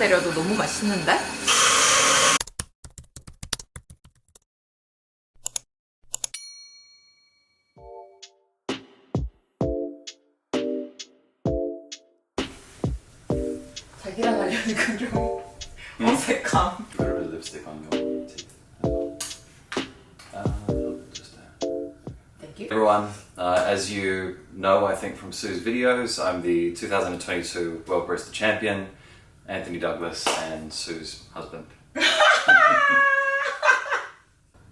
내려도 너무 맛있는데? 자기랑 하려는 그런 어색함. Put a bit of lipstick on your teeth. Just there. Thank you. Everyone, as you know, I think from Sue's videos, I'm the 2022 World Barista Champion, Anthony Douglas, and Sue's husband.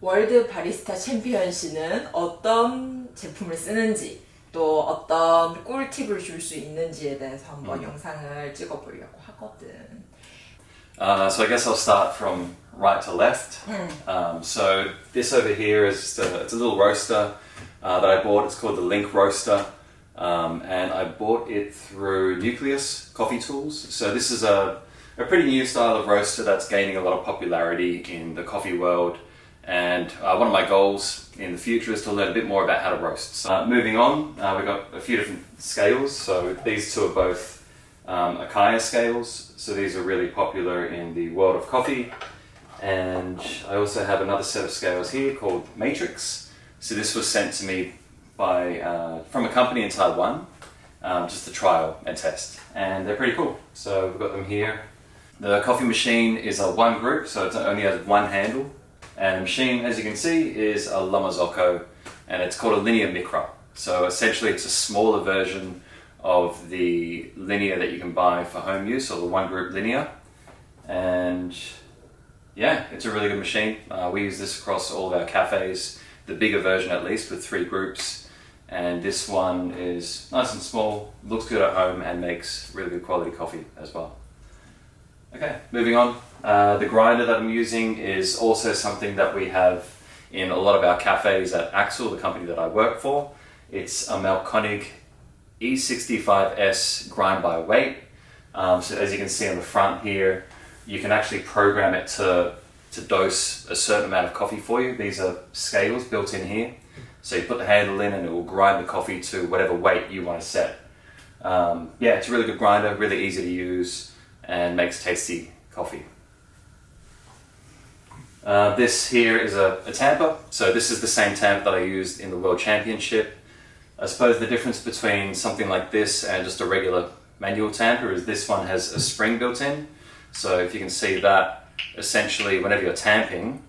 월드 바리스타 챔피언시는 어떤 제품을 쓰는지 또 어떤 꿀팁을 줄 수 있는지에 대해서 한번 영상을 찍어보려고 하거든. So I guess I'll start from right to left. So this over here is just it's a little roaster that I bought. It's called the Link Roaster, and I bought it through Nucleus Coffee Tools. So this is a pretty new style of roaster that's gaining a lot of popularity in the coffee world. And one of my goals in the future is to learn a bit more about how to roast. So, moving on, we've got a few different scales. So these two are both Acaia scales. So these are really popular in the world of coffee. And I also have another set of scales here called Matrix. So this was sent to me by from a company in Taiwan, just to trial and test. And they're pretty cool. So we've got them here. The coffee machine is a one group, so it only has one handle. And the machine, as you can see, is a Lamazocco, and it's called a linear micro. So essentially it's a smaller version of the linear that you can buy for home use, or the one group linear. And yeah, it's a really good machine. We use this across all of our cafes, the bigger version at least, with 3 groups. And this one is nice and small, looks good at home, and makes really good quality coffee as well. Okay, moving on. The grinder that I'm using is also something that we have in a lot of our cafes at Axel, the company that I work for. It's a Melkonig E65S grind by weight. So as you can see on the front here, you can actually program it to dose a certain amount of coffee for you. These are scales built in here. So you put the handle in and it will grind the coffee to whatever weight you want to set. Yeah, it's a really good grinder, really easy to use, and makes tasty coffee. This here is a tamper. So this is the same tamper that I used in the World Championship. I suppose the difference between something like this and just a regular manual tamper is this one has a spring built in. So if you can see that, essentially whenever you're tamping,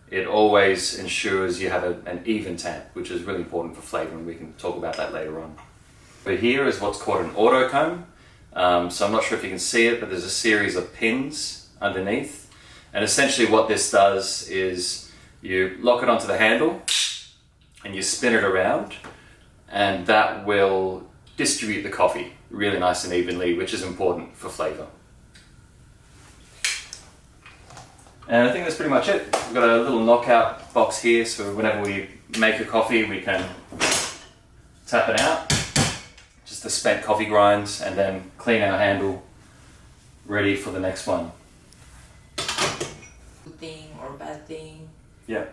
it always ensures you have an even tamp, which is really important for flavor, and we can talk about that later on. But here is what's called an auto comb. So I'm not sure if you can see it, but there's a series of pins underneath. And essentially what this does is you lock it onto the handle and you spin it around, and that will distribute the coffee really nice and evenly, which is important for flavor. And I think that's pretty much it. We've got a little knockout box here, so whenever we make a coffee we can tap it out, just the spent coffee grinds, and then clean our handle, ready for the next one. Good thing or bad thing? Yeah.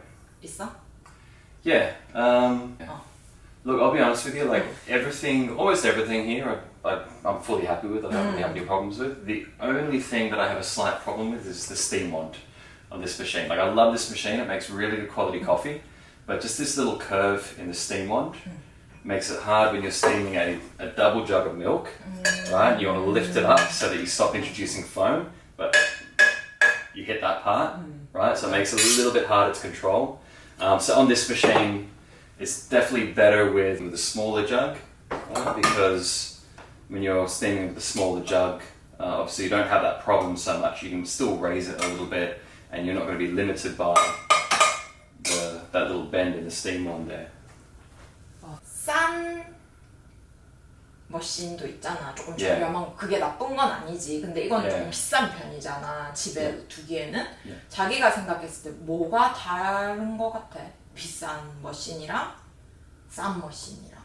있어? Yeah. Look, I'll be honest with you, like everything, almost everything here I'm fully happy with. I don't really have any problems with. The only thing that I have a slight problem with is the steam wand on this machine. Like, I love this machine, it makes really good quality coffee, but just this little curve in the steam wand makes it hard when you're steaming a double jug of milk, right? You want to lift it up so that you stop introducing foam, but you hit that part, right? So it makes it a little bit harder to control. So on this machine, it's definitely better with a smaller jug, right? Because when you're steaming with the smaller jug, obviously you don't have that problem so much. You can still raise it a little bit, and you're not going to be limited by that little bend in the steam wand there. 싼 머신도 있잖아. 조금 Yeah. 저렴한 거. 그게 나쁜 건 아니지. 근데 이건 Yeah. 좀 비싼 편이잖아. 집에 Yeah. 두기에는. Yeah. 자기가 생각했을 때 뭐가 다른 거 같아? 비싼 머신이랑 싼 머신이랑.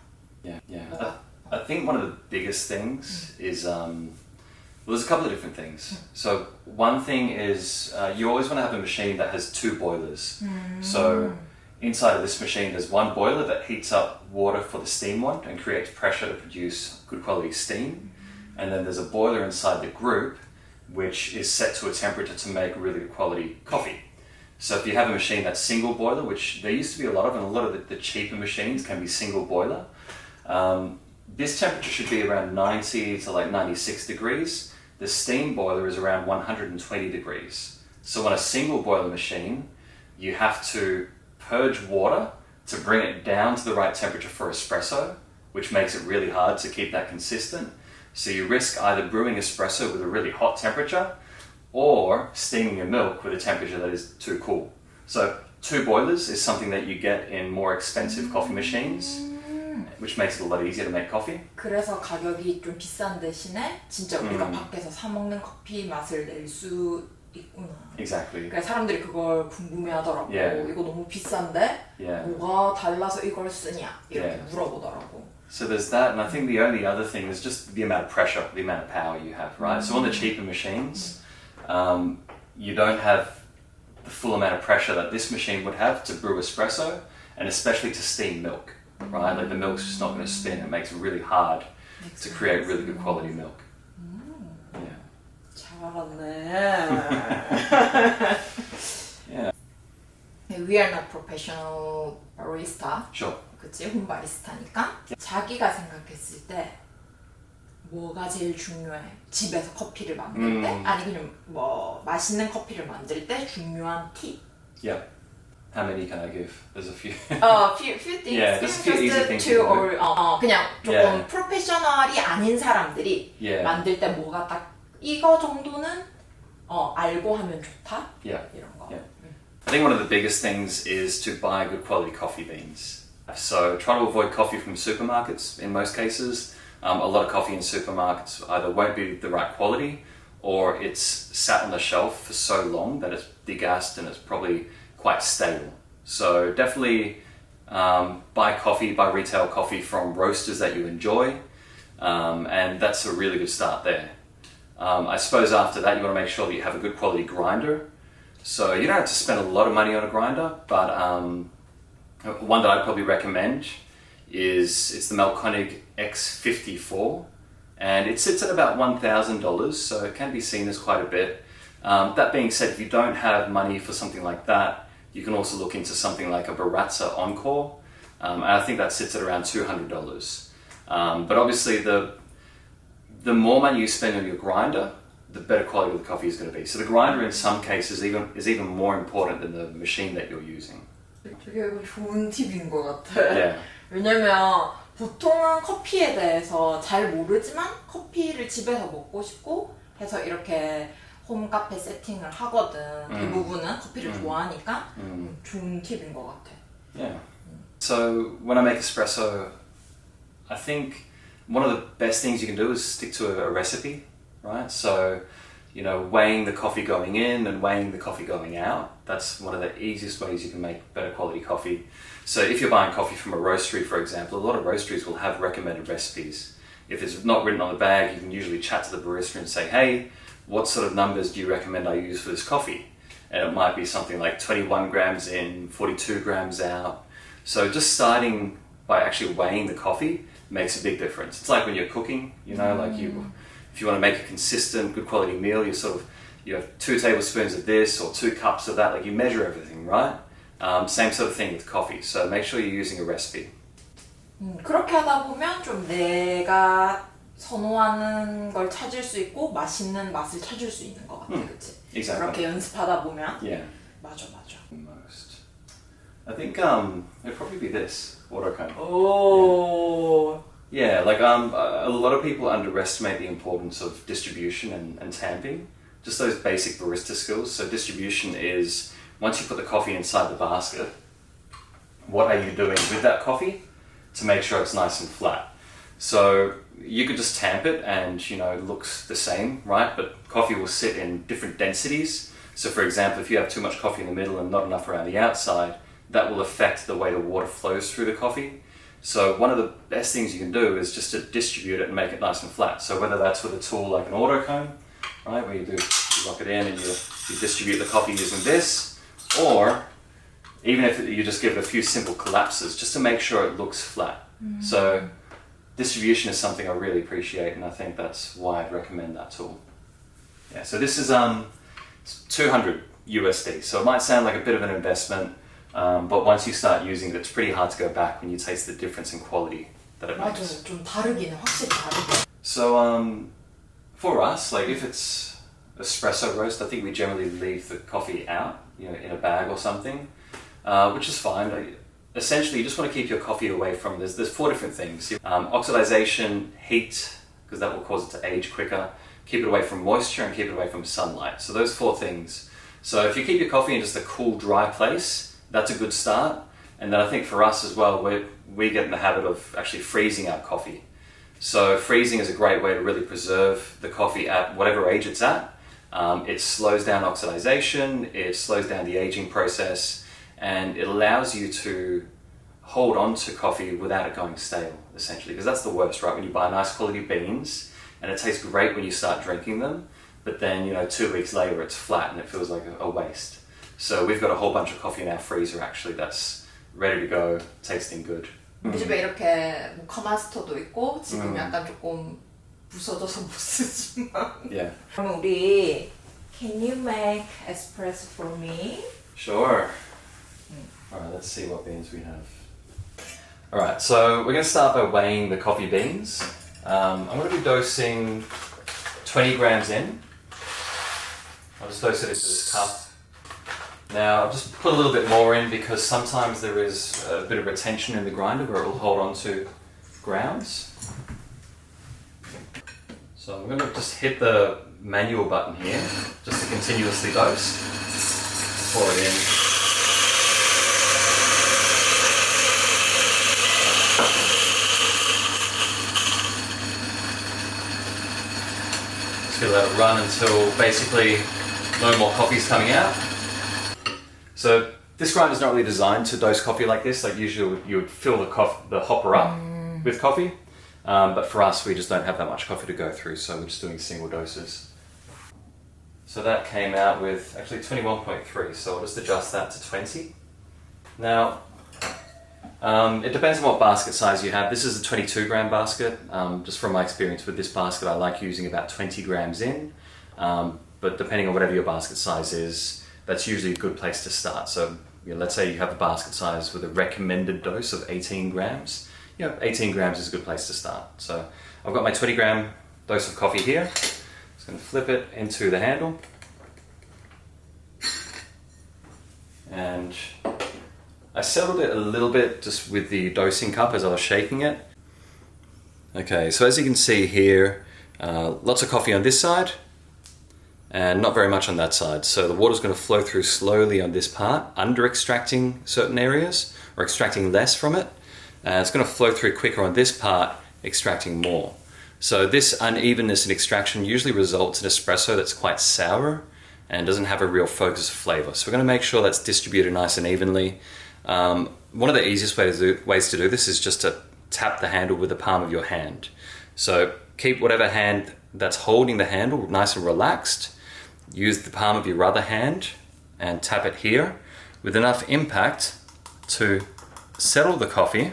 Yeah. I think one of the biggest things is well, there's a couple of different things. So one thing is you always want to have a machine that has 2 boilers. So inside of this machine there's one boiler that heats up water for the steam wand and creates pressure to produce good quality steam. And then there's a boiler inside the group which is set to a temperature to make really good quality coffee. So if you have a machine that's single boiler, which there used to be a lot of, and a lot of the cheaper machines can be single boiler, this temperature should be around 90 to like 96 degrees. The steam boiler is around 120 degrees. So on a single boiler machine, you have to purge water to bring it down to the right temperature for espresso, which makes it really hard to keep that consistent. So you risk either brewing espresso with a really hot temperature or steaming your milk with a temperature that is too cool. So 2 boilers is something that you get in more expensive coffee machines, which makes it a lot easier to make coffee. 그래서 가격이 좀 비싼 대신에 진짜 우리가 밖에서 사 먹는 커피 맛을 낼 수 있구나. Exactly. 그러니까 사람들이 그걸 궁금해하더라고. Yeah. 이거 너무 비싼데 Yeah. 뭐가 달라서 이걸 쓰냐 이렇게 Yeah. 물어보더라고. So there's that, and I think the only other thing is just the amount of pressure, the amount of power you have, right? So on the cheaper machines, you don't have the full amount of pressure that this machine would have to brew espresso, and especially to steam milk, right? Like the milk's just not going to spin. It makes it really hard to create really good quality milk. Yeah. 잘 알았네. Yeah. We are not professional barista. Sure. 그치? 홈바리스타니까. 자기가 생각했을 때 뭐가 제일 중요해? 집에서 커피를 만들 때? 아니 그냥 뭐 맛있는 커피를 만들 때 중요한 팁. Yeah. How many can I give? There's a few. few things. Yeah, just a few easy things two to do. or 그냥 조금 Yeah. 프로페셔널이 아닌 사람들이 Yeah. 만들 때 뭐가 딱 이거 정도는 알고 하면 좋다. Yeah. 이런 거. Yeah. I think one of the biggest things is to buy good quality coffee beans. So try to avoid coffee from supermarkets in most cases. A lot of coffee in supermarkets either won't be the right quality or it's sat on the shelf for so long that it's degassed and it's probably quite stale. So definitely buy retail coffee from roasters that you enjoy, and that's a really good start there. I suppose after that you want to make sure that you have a good quality grinder. So you don't have to spend a lot of money on a grinder, but one that I'd probably recommend is it's the Melkonig X54, and it sits at about $1,000, so it can be seen as quite a bit. That being said, if you don't have money for something like that, you can also look into something like a Baratza Encore, and I think that sits at around $200. But obviously the more money you spend on your grinder, the better quality of the coffee is going to be. So the grinder in some cases is even more important than the machine that you're using. 되게 좋은 팁인 것 같아. Yeah. 왜냐면 보통은 커피에 대해서 잘 모르지만 커피를 집에서 먹고 싶고 해서 이렇게 홈카페 세팅을 하거든. 대부분은 커피를 좋아하니까 좋은 팁인 것 같아. Yeah. So when I make espresso, I think one of the best things you can do is stick to a recipe, right? So, weighing the coffee going in and weighing the coffee going out. That's one of the easiest ways you can make better quality coffee. So if you're buying coffee from a roastery, for example, a lot of roasteries will have recommended recipes. If it's not written on the bag, you can usually chat to the barista and say, hey, what sort of numbers do you recommend I use for this coffee? And it might be something like 21 grams in, 42 grams out. So just starting by actually weighing the coffee makes a big difference. It's like when you're cooking, if you want to make a consistent, good quality meal, you have 2 tablespoons of this or 2 cups of that, like you measure everything, right? Same sort of thing with coffee. So make sure you're using a recipe. 그렇게 하다 보면 좀 내가 선호하는 걸 찾을 수 있고 맛있는 맛을 찾을 수 있는 것 같아, 그치? Exactly. 그렇게 연습하다 보면 Yeah. 맞아. Most. I think it'd probably be this autocone. 오. Yeah, like a lot of people underestimate the importance of distribution and tamping. Just those basic barista skills. So distribution is once you put the coffee inside the basket, what are you doing with that coffee to make sure it's nice and flat? So you could just tamp it and it looks the same, right? But coffee will sit in different densities. So for example, if you have too much coffee in the middle and not enough around the outside, that will affect the way the water flows through the coffee. So one of the best things you can do is just to distribute it and make it nice and flat. So whether that's with a tool like an autocone, right, where you lock it in and you distribute the coffee using this, or even if you just give it a few simple collapses just to make sure it looks flat. So distribution is something I really appreciate, and I think that's why I'd recommend that tool. Yeah, so this is 200 USD. So it might sound like a bit of an investment, but once you start using it, it's pretty hard to go back when you taste the difference in quality that it makes. 맞아요. 좀 다르기는 확실히 다르게. So for us, like if it's espresso roast, I think we generally leave the coffee out, you know, in a bag or something, which is fine. Like, essentially, you just want to keep your coffee away from, there's 4 different things. Oxidization, heat, because that will cause it to age quicker. Keep it away from moisture and keep it away from sunlight. So those 4 things. So if you keep your coffee in just a cool, dry place, that's a good start. And then I think for us as well, we get in the habit of actually freezing our coffee. So freezing is a great way to really preserve the coffee at whatever age it's at. It slows down oxidization, it slows down the aging process, and it allows you to hold on to coffee without it going stale, essentially. Because that's the worst, right? When you buy nice quality beans, and it tastes great when you start drinking them, but then, 2 weeks later it's flat and it feels like a waste. So we've got a whole bunch of coffee in our freezer actually that's ready to go, tasting good. 우리 집에 이렇게 모카마스터도 있고 지금 약간 조금 부서져서 못 쓰지만. Yeah. 그럼 우리 Can you make espresso for me? Sure. Alright, let's see what beans we have. Alright, so we're going to start by weighing the coffee beans. I'm going to be dosing 20 grams in. I'll just dose it into this cup. Now I'll just put a little bit more in because sometimes there is a bit of retention in the grinder where it will hold on to grounds. So I'm going to just hit the manual button here just to continuously dose. Pour it in. Just let it run until basically no more coffee's coming out. So this grinder is not really designed to dose coffee like this. Like usually you would fill the hopper up with coffee, but for us we just don't have that much coffee to go through, so we're just doing single doses. So that came out with actually 21.3, so I'll just adjust that to 20. Now, it depends on what basket size you have. This is a 22 gram basket. Just from my experience with this basket, I like using about 20 grams in, but depending on whatever your basket size is, that's usually a good place to start. So let's say you have a basket size with a recommended dose of 18 grams. 18 grams is a good place to start. So I've got my 20 gram dose of coffee here. Just going to flip it into the handle. And I settled it a little bit just with the dosing cup as I was shaking it. Okay, so as you can see here, lots of coffee on this side and not very much on that side. So the water's going to flow through slowly on this part, under extracting certain areas or extracting less from it. It's going to flow through quicker on this part, extracting more. So this unevenness in extraction usually results in espresso that's quite sour and doesn't have a real focus of flavor. So we're going to make sure that's distributed nice and evenly. One of the easiest ways to do this is just to tap the handle with the palm of your hand. So keep whatever hand that's holding the handle nice and relaxed. Use the palm of your other hand and tap it here with enough impact to settle the coffee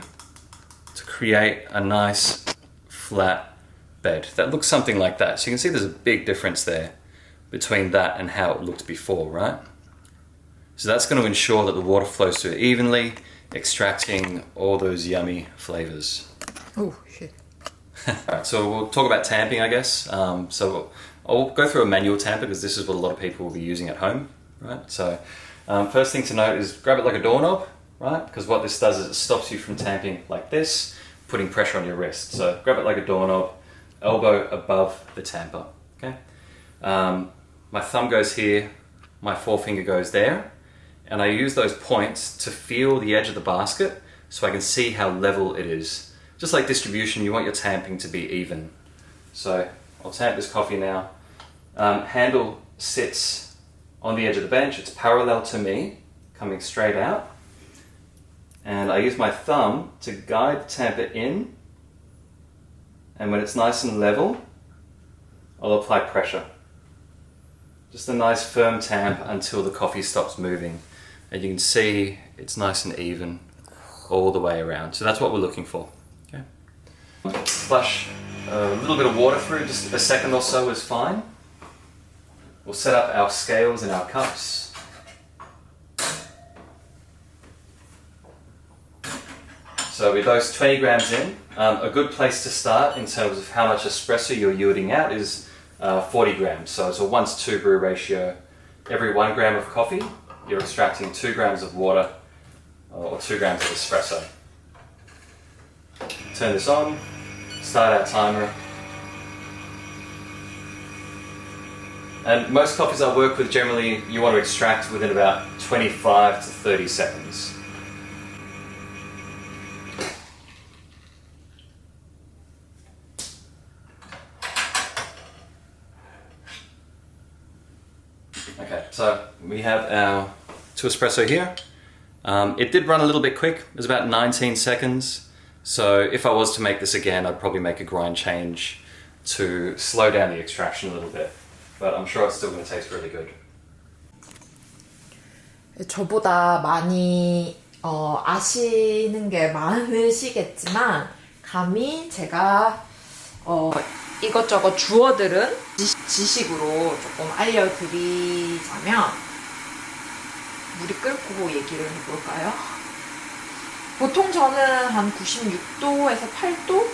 to create a nice flat bed that looks something like that. So you can see there's a big difference there between that and how it looked before, right? So that's going to ensure that the water flows through evenly, extracting all those yummy flavors. Oh shit. Alright, so we'll talk about tamping, I guess. So I'll go through a manual tamper because this is what a lot of people will be using at home, right? So first thing to note is grab it like a doorknob, right? Because what this does is it stops you from tamping like this, putting pressure on your wrist. So grab it like a doorknob, elbow above the tamper, okay? My thumb goes here, my forefinger goes there, and I use those points to feel the edge of the basket so I can see how level it is. Just like distribution, you want your tamping to be even. So I'll tamp this coffee now. Handle sits on the edge of the bench. It's parallel to me, coming straight out. And I use my thumb to guide the tamper in. And when it's nice and level, I'll apply pressure. Just a nice firm tamp until the coffee stops moving. And you can see it's nice and even all the way around. So that's what we're looking for. Okay. Splash a little bit of water through, just a second or so is fine. we'll set up our scales and our cups. So with those 20 grams in, a good place to start in terms of how much espresso you're yielding out is 40 grams. So it's a 1:2 brew ratio. Every 1 gram of coffee, you're extracting 2 grams of water or 2 grams of espresso. Turn this on, start our timer. And most coffees I work with, generally you want to extract within about 25 to 30 seconds. Okay, so we have our 2 espresso here. It did run a little bit quick, it was about 19 seconds. So if I was to make this again, I'd probably make a grind change to slow down the extraction a little bit. But I'm sure it's still going to taste really good. 저보다 많이 아시는 게 많으시겠지만 감히 제가 이것저것 주어들은 지식으로 조금 알려드리자면 물이 끓고 얘기를 해볼까요? 보통 저는 한 96도에서 8도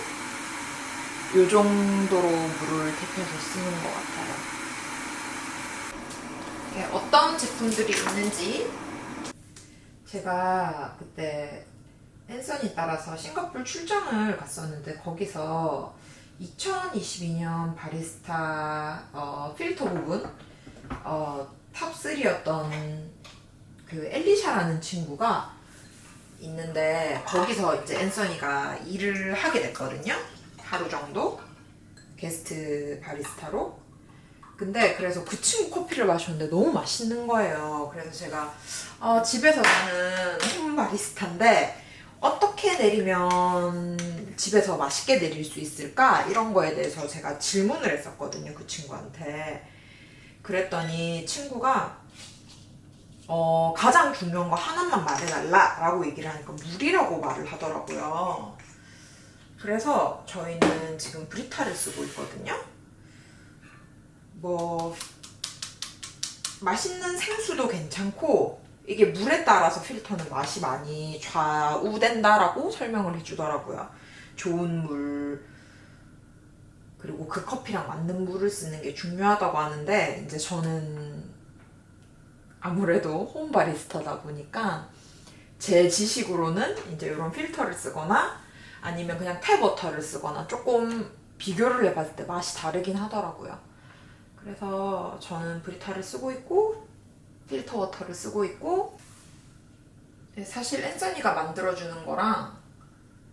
요 정도로 물을 데펴서 쓰는 것 같아요. 어떤 제품들이 있는지 제가 그때 앤서니 따라서 싱가포르 출장을 갔었는데 거기서 2022년 바리스타 필터 부분 탑 3였던 그 엘리샤라는 친구가 있는데 거기서 이제 앤서니가 일을 하게 됐거든요. 하루 정도 게스트 바리스타로. 근데 그래서 그 친구 커피를 마셨는데 너무 맛있는 거예요. 그래서 제가 집에서 나는 홈바리스타인데 어떻게 내리면 집에서 맛있게 내릴 수 있을까? 이런 거에 대해서 제가 질문을 했었거든요. 그 친구한테. 그랬더니 친구가 가장 중요한 거 하나만 말해달라 라고 얘기를 하니까 물이라고 말을 하더라고요. 그래서 저희는 지금 브리타를 쓰고 있거든요. 뭐 맛있는 생수도 괜찮고 이게 물에 따라서 필터는 맛이 많이 좌우된다라고 설명을 해주더라고요. 좋은 물 그리고 그 커피랑 맞는 물을 쓰는 게 중요하다고 하는데 이제 저는 아무래도 홈바리스타다 보니까 제 지식으로는 이제 이런 필터를 쓰거나 아니면 그냥 탭워터를 쓰거나 조금 비교를 해봤을 때 맛이 다르긴 하더라고요. 그래서 저는 브리타를 쓰고 있고 필터 워터를 쓰고 있고 사실 앤서니가 만들어주는 거랑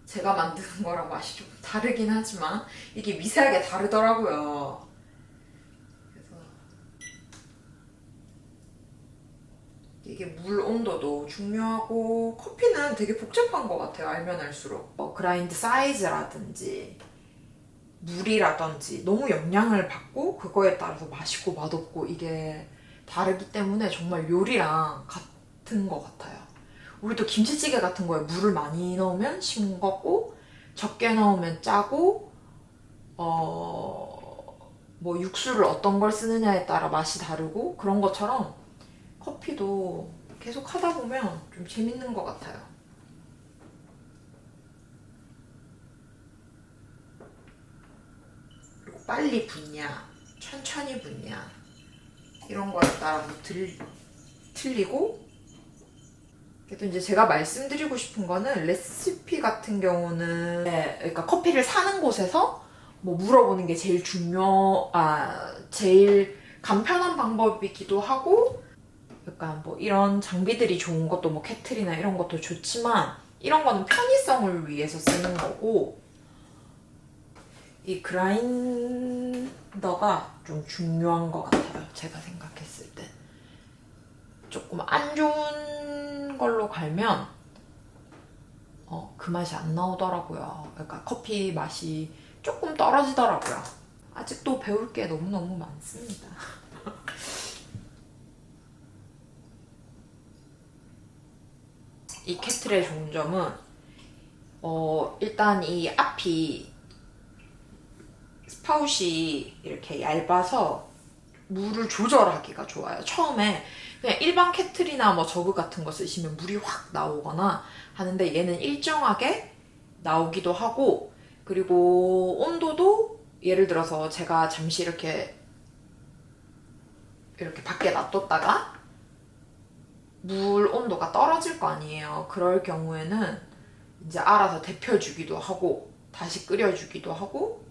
제가 만드는 거랑 맛이 좀 다르긴 하지만 이게 미세하게 다르더라고요. 그래서 이게 물 온도도 중요하고 커피는 되게 복잡한 것 같아요. 알면 알수록 뭐 그라인드 사이즈라든지 물이라든지 너무 영향을 받고 그거에 따라서 맛있고 맛없고 이게 다르기 때문에 정말 요리랑 같은 것 같아요. 우리도 김치찌개 같은 거에 물을 많이 넣으면 싱겁고 적게 넣으면 짜고 뭐 육수를 어떤 걸 쓰느냐에 따라 맛이 다르고 그런 것처럼 커피도 계속 하다 보면 좀 재밌는 것 같아요. 그리고 빨리 붓냐 천천히 붓냐 이런 거에 따라 틀리고 그래도 이제 제가 말씀드리고 싶은 거는 레시피 같은 경우는 그러니까 커피를 사는 곳에서 뭐 물어보는 게 제일 간편한 방법이기도 하고 약간 뭐 이런 장비들이 좋은 것도 뭐 케틀이나 이런 것도 좋지만 이런 거는 편의성을 위해서 쓰는 거고 이 그라인더가 좀 중요한 것 같아요. 제가 생각했을 때 조금 안 좋은 걸로 갈면 그 맛이 안 나오더라고요. 그러니까 커피 맛이 조금 떨어지더라고요. 아직도 배울 게 너무너무 많습니다. 이 케틀의 좋은 점은 일단 이 앞이 스파웃이 이렇게 얇아서 물을 조절하기가 좋아요. 처음에 그냥 일반 케틀이나 뭐 저그 같은 거 쓰시면 물이 확 나오거나 하는데 얘는 일정하게 나오기도 하고, 그리고 온도도 예를 들어서 제가 잠시 이렇게 밖에 놔뒀다가 물 온도가 떨어질 거 아니에요. 그럴 경우에는 이제 알아서 데펴주기도 하고 다시 끓여주기도 하고,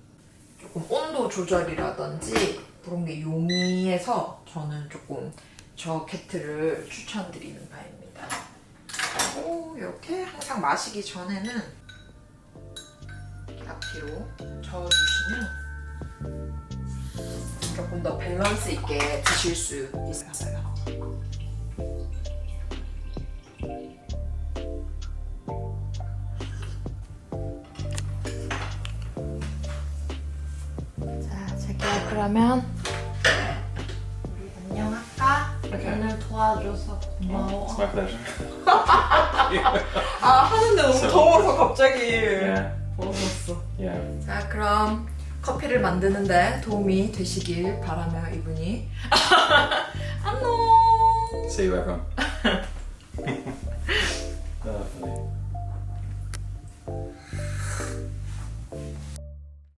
조금 온도 조절이라든지 그런 게 용이해서 저는 조금 저 케틀을 추천드리는 바입니다. 그리고 이렇게 항상 마시기 전에는 앞뒤로 저어주시면 조금 더 밸런스 있게 드실 수 있어요. 자, 자기야, 그러면 우리 안녕할까? 오늘 도와줘서 고마워. It's my pleasure. 하는데 너무 So- 더워서 갑자기 Yeah. 벗었어. Yeah. 자, 그럼 커피를 만드는데 도움이 되시길 바라며 이분이 안녕. See you everyone.